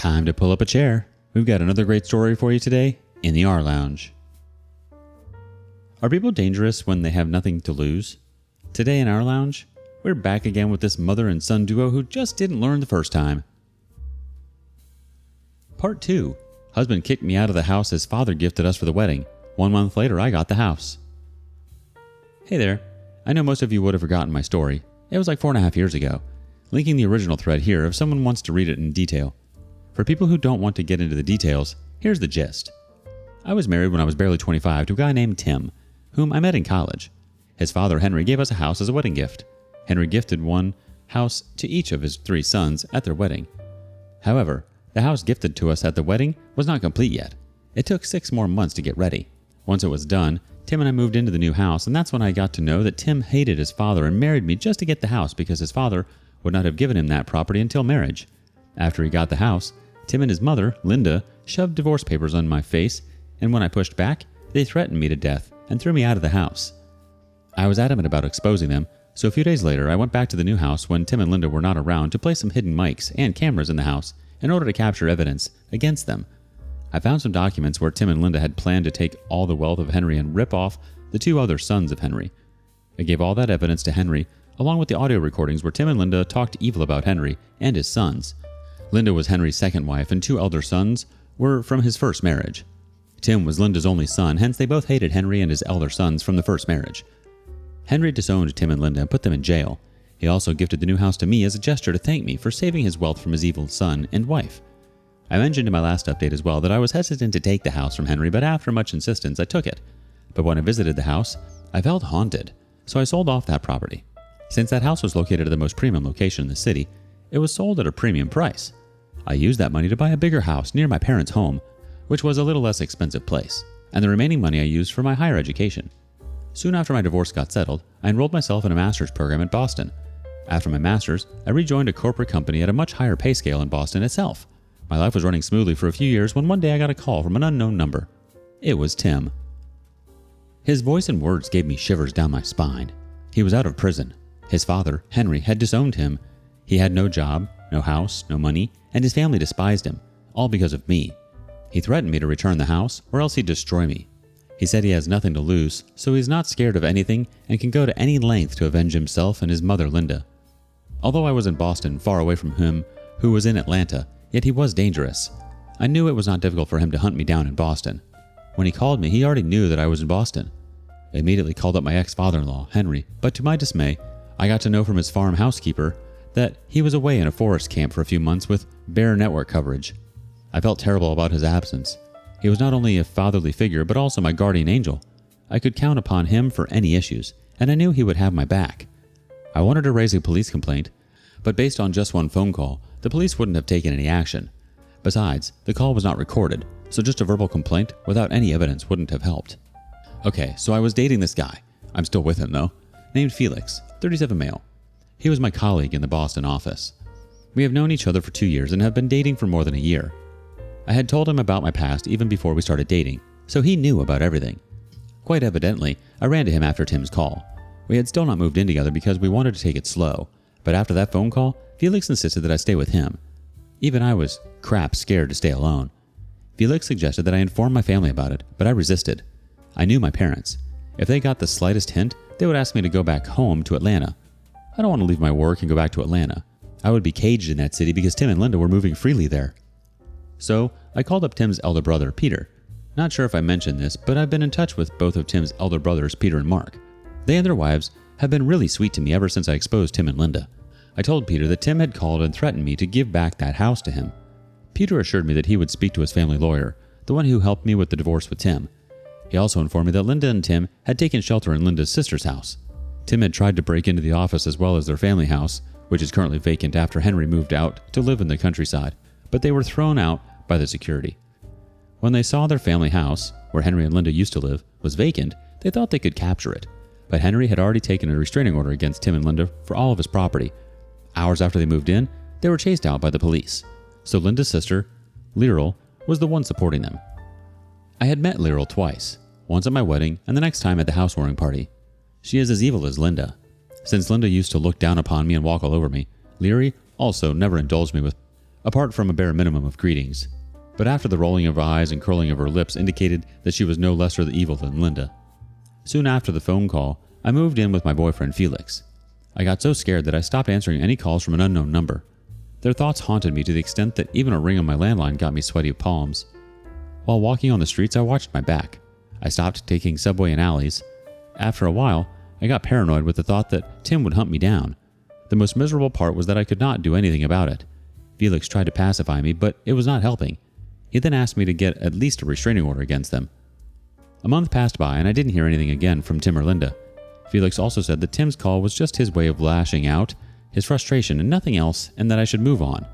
Time to pull up a chair. We've got another great story for you today in the rLounge. Are people dangerous when they have nothing to lose? Today in rLounge, we're back again with this mother and son duo who just didn't learn the first time. Part 2. Husband kicked me out of the house his father gifted us for the wedding. 1 month later, I got the house. Hey there. I know most of you would have forgotten my story. It was like 4.5 years ago. Linking the original thread here if someone wants to read it in detail. For people who don't want to get into the details, here's the gist. I was married when I was barely 25 to a guy named Tim, whom I met in college. His father, Henry, gave us a house as a wedding gift. Henry gifted one house to each of his 3 sons at their wedding. However, the house gifted to us at the wedding was not complete yet. It took 6 more months to get ready. Once it was done, Tim and I moved into the new house, and that's when I got to know that Tim hated his father and married me just to get the house because his father would not have given him that property until marriage. After he got the house, Tim and his mother, Linda, shoved divorce papers on my face, and when I pushed back, they threatened me to death and threw me out of the house. I was adamant about exposing them, so a few days later I went back to the new house when Tim and Linda were not around to place some hidden mics and cameras in the house in order to capture evidence against them. I found some documents where Tim and Linda had planned to take all the wealth of Henry and rip off the 2 other sons of Henry. I gave all that evidence to Henry, along with the audio recordings where Tim and Linda talked evil about Henry and his sons. Linda was Henry's second wife, and 2 elder sons were from his first marriage. Tim was Linda's only son, hence they both hated Henry and his elder sons from the first marriage. Henry disowned Tim and Linda and put them in jail. He also gifted the new house to me as a gesture to thank me for saving his wealth from his evil son and wife. I mentioned in my last update as well that I was hesitant to take the house from Henry, but after much insistence, I took it. But when I visited the house, I felt haunted, so I sold off that property. Since that house was located at the most premium location in the city, it was sold at a premium price. I used that money to buy a bigger house near my parents' home, which was a little less expensive place, and the remaining money I used for my higher education. Soon after my divorce got settled, I enrolled myself in a master's program at Boston. After my master's, I rejoined a corporate company at a much higher pay scale in Boston itself. My life was running smoothly for a few years when one day I got a call from an unknown number. It was Tim. His voice and words gave me shivers down my spine. He was out of prison. His father, Henry, had disowned him. He had no job, no house, no money, and his family despised him, all because of me. He threatened me to return the house, or else he'd destroy me. He said he has nothing to lose, so he's not scared of anything and can go to any length to avenge himself and his mother, Linda. Although I was in Boston, far away from him, who was in Atlanta, yet he was dangerous. I knew it was not difficult for him to hunt me down in Boston. When he called me, he already knew that I was in Boston. I immediately called up my ex-father-in-law, Henry, but to my dismay, I got to know from his farm housekeeper that he was away in a forest camp for a few months with bare network coverage. I felt terrible about his absence. He was not only a fatherly figure, but also my guardian angel. I could count upon him for any issues, and I knew he would have my back. I wanted to raise a police complaint, but based on just one phone call, the police wouldn't have taken any action. Besides, the call was not recorded, so just a verbal complaint without any evidence wouldn't have helped. Okay, so I was dating this guy. I'm still with him though. Named Felix, 37 male. He was my colleague in the Boston office. We have known each other for 2 years and have been dating for more than a year. I had told him about my past even before we started dating, so he knew about everything. Quite evidently, I ran to him after Tim's call. We had still not moved in together because we wanted to take it slow, but after that phone call, Felix insisted that I stay with him. Even I was crap scared to stay alone. Felix suggested that I inform my family about it, but I resisted. I knew my parents. If they got the slightest hint, they would ask me to go back home to Atlanta. I don't want to leave my work and go back to Atlanta. I would be caged in that city because Tim and Linda were moving freely there. So, I called up Tim's elder brother, Peter. Not sure if I mentioned this, but I've been in touch with both of Tim's elder brothers, Peter and Mark. They and their wives have been really sweet to me ever since I exposed Tim and Linda. I told Peter that Tim had called and threatened me to give back that house to him. Peter assured me that he would speak to his family lawyer, the one who helped me with the divorce with Tim. He also informed me that Linda and Tim had taken shelter in Linda's sister's house. Tim had tried to break into the office as well as their family house, which is currently vacant after Henry moved out to live in the countryside, but they were thrown out by the security. When they saw their family house, where Henry and Linda used to live, was vacant, they thought they could capture it. But Henry had already taken a restraining order against Tim and Linda for all of his property. Hours after they moved in, they were chased out by the police. So Linda's sister, Lyral, was the one supporting them. I had met Lyral twice, once at my wedding and the next time at the housewarming party. She is as evil as Linda. Since Linda used to look down upon me and walk all over me, Leary also never indulged me with apart from a bare minimum of greetings. But after the rolling of her eyes and curling of her lips indicated that she was no lesser evil than Linda. Soon after the phone call, I moved in with my boyfriend Felix. I got so scared that I stopped answering any calls from an unknown number. Their thoughts haunted me to the extent that even a ring on my landline got me sweaty palms. While walking on the streets, I watched my back. I stopped taking subway and alleys. After a while, I got paranoid with the thought that Tim would hunt me down. The most miserable part was that I could not do anything about it. Felix tried to pacify me, but it was not helping. He then asked me to get at least a restraining order against them. A month passed by and I didn't hear anything again from Tim or Linda. Felix also said that Tim's call was just his way of lashing out his frustration and nothing else, and that I should move on.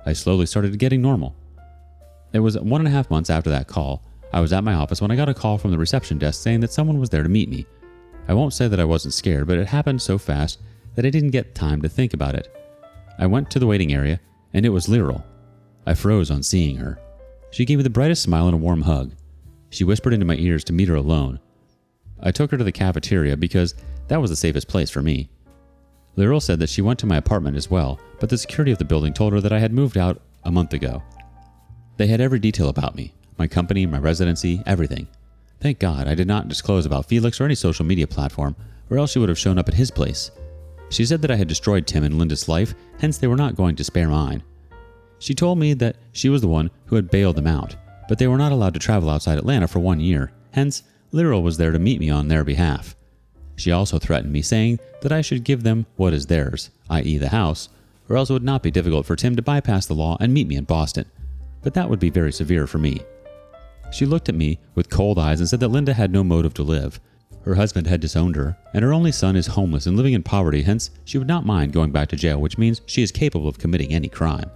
I slowly started getting normal. It was 1.5 months after that call. I was at my office when I got a call from the reception desk saying that someone was there to meet me. I won't say that I wasn't scared, but it happened so fast that I didn't get time to think about it. I went to the waiting area, and it was Lyral. I froze on seeing her. She gave me the brightest smile and a warm hug. She whispered into my ears to meet her alone. I took her to the cafeteria because that was the safest place for me. Lyral said that she went to my apartment as well, but the security of the building told her that I had moved out a month ago. They had every detail about me, my company, my residency, everything. Thank God I did not disclose about Felix or any social media platform, or else she would have shown up at his place. She said that I had destroyed Tim and Linda's life, hence they were not going to spare mine. She told me that she was the one who had bailed them out, but they were not allowed to travel outside Atlanta for 1 year, hence Lyral was there to meet me on their behalf. She also threatened me, saying that I should give them what is theirs, i.e. the house, or else it would not be difficult for Tim to bypass the law and meet me in Boston, but that would be very severe for me. She looked at me with cold eyes and said that Linda had no motive to live. Her husband had disowned her, and her only son is homeless and living in poverty, hence she would not mind going back to jail, which means she is capable of committing any crime.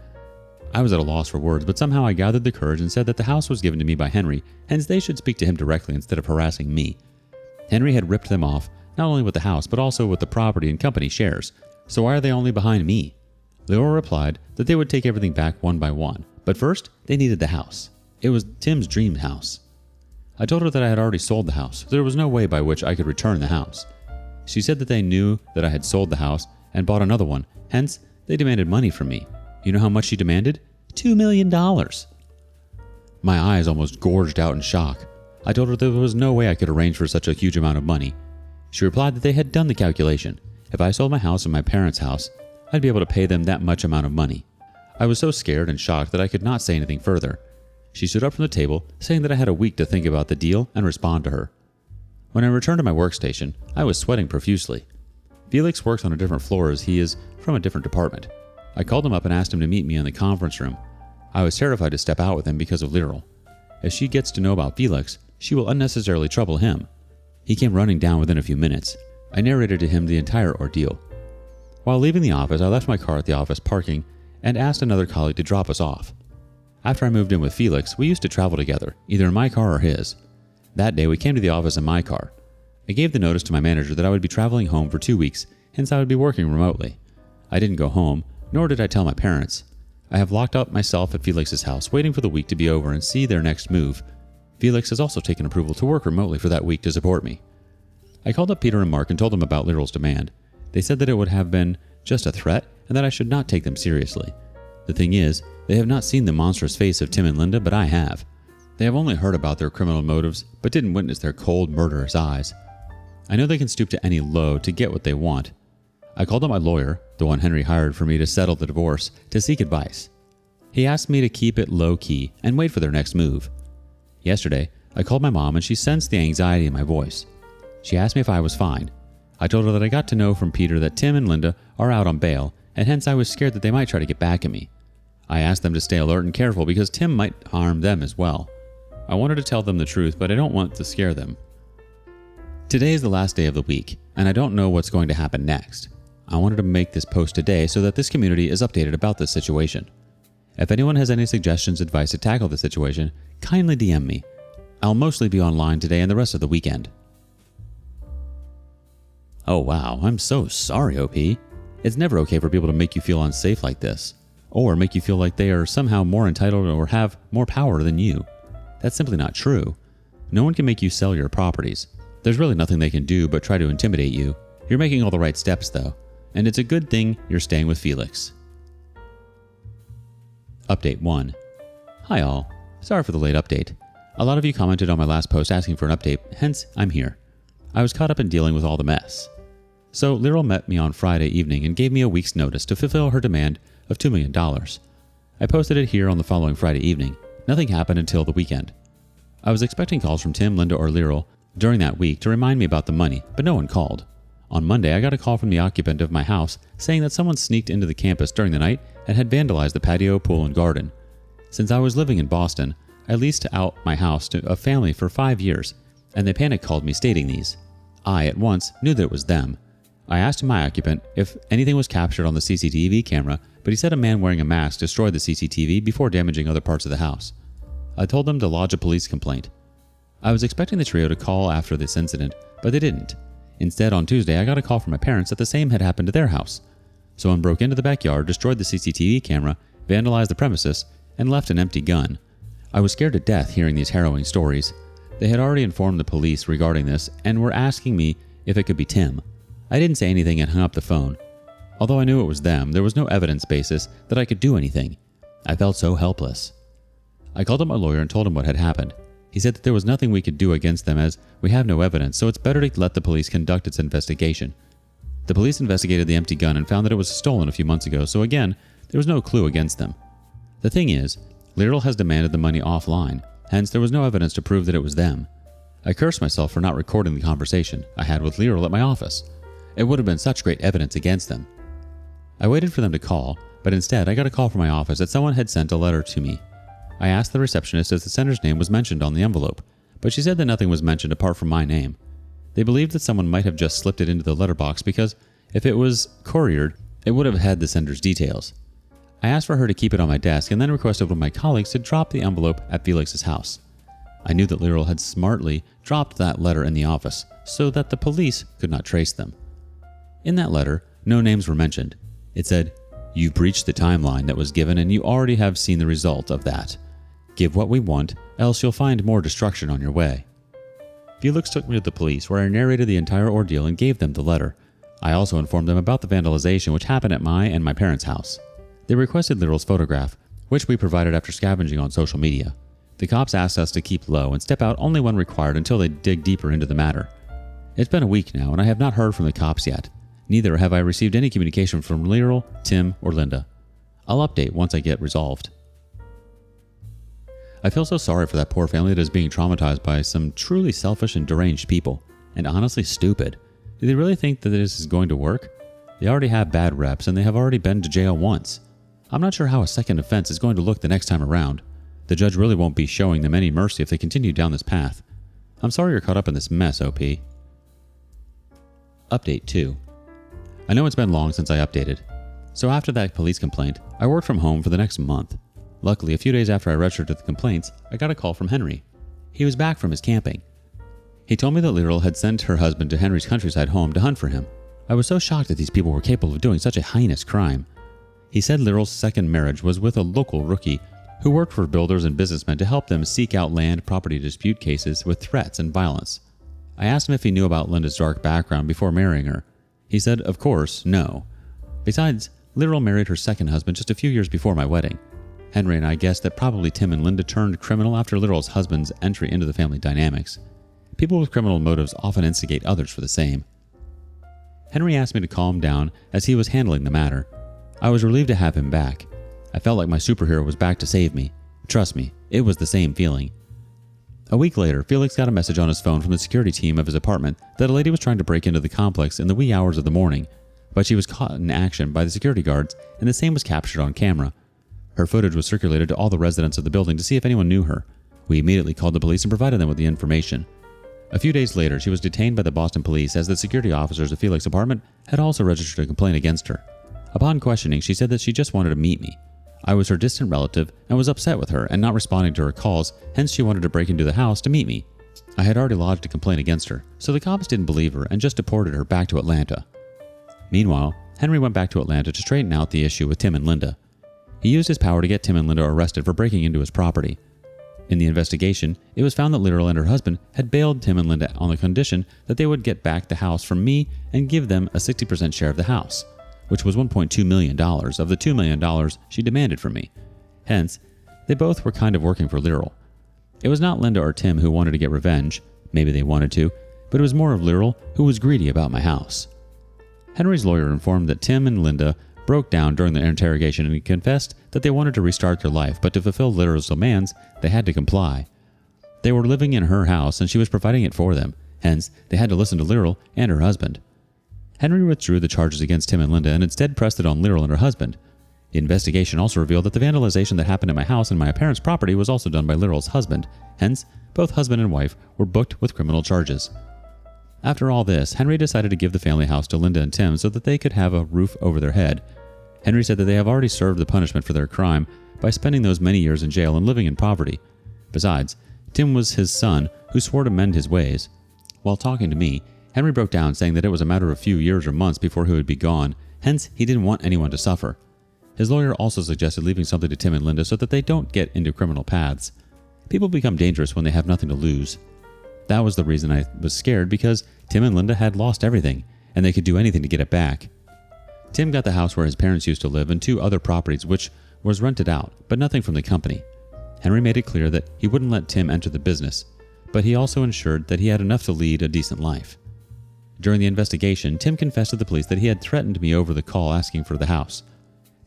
I was at a loss for words, but somehow I gathered the courage and said that the house was given to me by Henry, hence they should speak to him directly instead of harassing me. Henry had ripped them off, not only with the house, but also with the property and company shares, so why are they only behind me? Lyral replied that they would take everything back one by one, but first, they needed the house. It was Tim's dream house. I told her that I had already sold the house, so there was no way by which I could return the house. She said that they knew that I had sold the house and bought another one, hence, they demanded money from me. You know how much she demanded? $2 million. My eyes almost gorged out in shock. I told her there was no way I could arrange for such a huge amount of money. She replied that they had done the calculation. If I sold my house and my parents' house, I'd be able to pay them that much amount of money. I was so scared and shocked that I could not say anything further. She stood up from the table, saying that I had a week to think about the deal and respond to her. When I returned to my workstation, I was sweating profusely. Felix works on a different floor as he is from a different department. I called him up and asked him to meet me in the conference room. I was terrified to step out with him because of Lyral. If she gets to know about Felix, she will unnecessarily trouble him. He came running down within a few minutes. I narrated to him the entire ordeal. While leaving the office, I left my car at the office parking and asked another colleague to drop us off. After I moved in with Felix, we used to travel together, either in my car or his. That day, we came to the office in my car. I gave the notice to my manager that I would be traveling home for 2 weeks, hence I would be working remotely. I didn't go home, nor did I tell my parents. I have locked up myself at Felix's house, waiting for the week to be over and see their next move. Felix has also taken approval to work remotely for that week to support me. I called up Peter and Mark and told them about Lyral's demand. They said that it would have been just a threat and that I should not take them seriously. The thing is, they have not seen the monstrous face of Tim and Linda, but I have. They have only heard about their criminal motives, but didn't witness their cold, murderous eyes. I know they can stoop to any low to get what they want. I called up my lawyer, the one Henry hired for me to settle the divorce, to seek advice. He asked me to keep it low-key and wait for their next move. Yesterday, I called my mom and she sensed the anxiety in my voice. She asked me if I was fine. I told her that I got to know from Peter that Tim and Linda are out on bail, and hence I was scared that they might try to get back at me. I asked them to stay alert and careful because Tim might harm them as well. I wanted to tell them the truth, but I don't want to scare them. Today is the last day of the week, and I don't know what's going to happen next. I wanted to make this post today so that this community is updated about this situation. If anyone has any suggestions, advice to tackle the situation, kindly DM me. I'll mostly be online today and the rest of the weekend. Oh wow, I'm so sorry, OP. It's never okay for people to make you feel unsafe like this, or make you feel like they are somehow more entitled or have more power than you. That's simply not true. No one can make you sell your properties. There's really nothing they can do but try to intimidate you. You're making all the right steps though, and it's a good thing you're staying with Felix. Update 1. Hi all. Sorry for the late update. A lot of you commented on my last post asking for an update, hence I'm here. I was caught up in dealing with all the mess. So Lyral met me on Friday evening and gave me a week's notice to fulfill her demand of $2 million. I posted it here on the following Friday evening. Nothing happened until the weekend. I was expecting calls from Tim, Linda, or Lyral during that week to remind me about the money, but no one called. On Monday, I got a call from the occupant of my house saying that someone sneaked into the campus during the night and had vandalized the patio, pool, and garden. Since I was living in Boston, I leased out my house to a family for 5 years, and they panic called me stating these. I, at once, knew that it was them. I asked my occupant if anything was captured on the CCTV camera, but he said a man wearing a mask destroyed the CCTV before damaging other parts of the house. I told them to lodge a police complaint. I was expecting the trio to call after this incident, but they didn't. Instead, on Tuesday, I got a call from my parents that the same had happened to their house. Someone broke into the backyard, destroyed the CCTV camera, vandalized the premises, and left an empty gun. I was scared to death hearing these harrowing stories. They had already informed the police regarding this and were asking me if it could be Tim. I didn't say anything and hung up the phone. Although I knew it was them, there was no evidence basis that I could do anything. I felt so helpless. I called up my lawyer and told him what had happened. He said that there was nothing we could do against them as we have no evidence, so it's better to let the police conduct its investigation. The police investigated the empty gun and found that it was stolen a few months ago, so again, there was no clue against them. The thing is, Lyral has demanded the money offline, hence there was no evidence to prove that it was them. I cursed myself for not recording the conversation I had with Lyral at my office. It would have been such great evidence against them. I waited for them to call, but instead I got a call from my office that someone had sent a letter to me. I asked the receptionist if the sender's name was mentioned on the envelope, but she said that nothing was mentioned apart from my name. They believed that someone might have just slipped it into the letterbox because if it was couriered, it would have had the sender's details. I asked for her to keep it on my desk and then requested one of my colleagues to drop the envelope at Felix's house. I knew that Lyral had smartly dropped that letter in the office so that the police could not trace them. In that letter, no names were mentioned. It said, "You've breached the timeline that was given and you already have seen the result of that. Give what we want, else you'll find more destruction on your way." Felix took me to the police where I narrated the entire ordeal and gave them the letter. I also informed them about the vandalization which happened at my and my parents' house. They requested Lyral's photograph, which we provided after scavenging on social media. The cops asked us to keep low and step out only when required until they dig deeper into the matter. It's been a week now and I have not heard from the cops yet. Neither have I received any communication from Lyral, Tim, or Linda. I'll update once I get resolved. I feel so sorry for that poor family that is being traumatized by some truly selfish and deranged people, and honestly stupid. Do they really think that this is going to work? They already have bad reps and they have already been to jail once. I'm not sure how a second offense is going to look the next time around. The judge really won't be showing them any mercy if they continue down this path. I'm sorry you're caught up in this mess, OP. Update 2. I know it's been long since I updated. So after that police complaint, I worked from home for the next month. Luckily, a few days after I registered the complaints, I got a call from Henry. He was back from his camping. He told me that Lyral had sent her husband to Henry's countryside home to hunt for him. I was so shocked that these people were capable of doing such a heinous crime. He said Lyral's second marriage was with a local rookie who worked for builders and businessmen to help them seek out land property dispute cases with threats and violence. I asked him if he knew about Linda's dark background before marrying her. He said, of course, no. Besides, Lyral married her second husband just a few years before my wedding. Henry and I guessed that probably Tim and Linda turned criminal after Lyral's husband's entry into the family dynamics. People with criminal motives often instigate others for the same. Henry asked me to calm down as he was handling the matter. I was relieved to have him back. I felt like my superhero was back to save me. Trust me, it was the same feeling. A week later, Felix got a message on his phone from the security team of his apartment that a lady was trying to break into the complex in the wee hours of the morning, but she was caught in action by the security guards and the same was captured on camera. Her footage was circulated to all the residents of the building to see if anyone knew her. We immediately called the police and provided them with the information. A few days later, she was detained by the Boston police as the security officers of Felix's apartment had also registered a complaint against her. Upon questioning, she said that she just wanted to meet me. I was her distant relative and was upset with her and not responding to her calls, hence she wanted to break into the house to meet me. I had already lodged a complaint against her, so the cops didn't believe her and just deported her back to Atlanta. Meanwhile, Henry went back to Atlanta to straighten out the issue with Tim and Linda. He used his power to get Tim and Linda arrested for breaking into his property. In the investigation, it was found that Lyral and her husband had bailed Tim and Linda on the condition that they would get back the house from me and give them a 60% share of the house, which was $1.2 million of the $2 million she demanded from me. Hence, they both were kind of working for Lyril. It was not Linda or Tim who wanted to get revenge. Maybe they wanted to, but it was more of Lyril who was greedy about my house. Henry's lawyer informed that Tim and Linda broke down during the interrogation and confessed that they wanted to restart their life, but to fulfill Lyril's demands, they had to comply. They were living in her house and she was providing it for them, hence they had to listen to Lyril and her husband. Henry withdrew the charges against Tim and Linda and instead pressed it on Lyril and her husband. The investigation also revealed that the vandalization that happened at my house and my parents' property was also done by Lyril's husband, hence both husband and wife were booked with criminal charges. After all this, Henry decided to give the family house to Linda and Tim so that they could have a roof over their head. Henry said that they have already served the punishment for their crime by spending those many years in jail and living in poverty. Besides, Tim was his son who swore to mend his ways. While talking to me, Henry broke down saying that it was a matter of a few years or months before he would be gone, hence he didn't want anyone to suffer. His lawyer also suggested leaving something to Tim and Linda so that they don't get into criminal paths. People become dangerous when they have nothing to lose. That was the reason I was scared, because Tim and Linda had lost everything, and they could do anything to get it back. Tim got the house where his parents used to live and 2 other properties which was rented out, but nothing from the company. Henry made it clear that he wouldn't let Tim enter the business, but he also ensured that he had enough to lead a decent life. During the investigation, Tim confessed to the police that he had threatened me over the call asking for the house.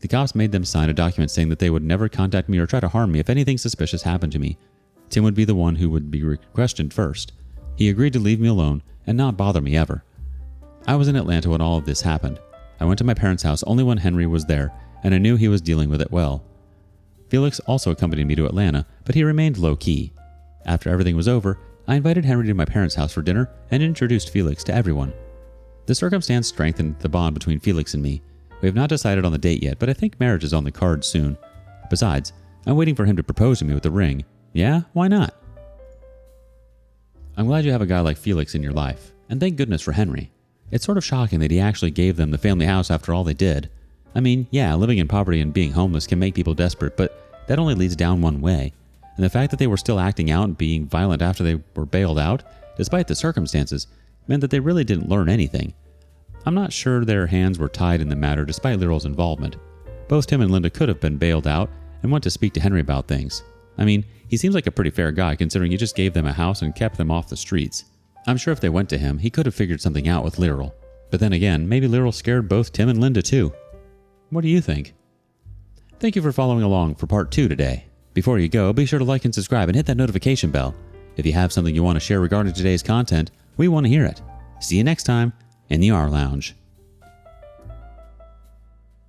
The cops made them sign a document saying that they would never contact me or try to harm me if anything suspicious happened to me. Tim would be the one who would be questioned first. He agreed to leave me alone and not bother me ever. I was in Atlanta when all of this happened. I went to my parents' house only when Henry was there, and I knew he was dealing with it well. Felix also accompanied me to Atlanta, but he remained low-key. After everything was over, I invited Henry to my parents' house for dinner and introduced Felix to everyone. The circumstance strengthened the bond between Felix and me. We have not decided on the date yet, but I think marriage is on the cards soon. Besides, I'm waiting for him to propose to me with a ring. Yeah, why not? I'm glad you have a guy like Felix in your life, and thank goodness for Henry. It's sort of shocking that he actually gave them the family house after all they did. I mean, yeah, living in poverty and being homeless can make people desperate, but that only leads down one way. And the fact that they were still acting out and being violent after they were bailed out, despite the circumstances, meant that they really didn't learn anything. I'm not sure their hands were tied in the matter despite Lyril's involvement. Both Tim and Linda could have been bailed out and went to speak to Henry about things. I mean, he seems like a pretty fair guy considering he just gave them a house and kept them off the streets. I'm sure if they went to him, he could have figured something out with Lyril. But then again, maybe Lyril scared both Tim and Linda too. What do you think? Thank you for following along for part 2 today. Before you go, be sure to like and subscribe and hit that notification bell. If you have something you want to share regarding today's content, we want to hear it. See you next time in the rLounge.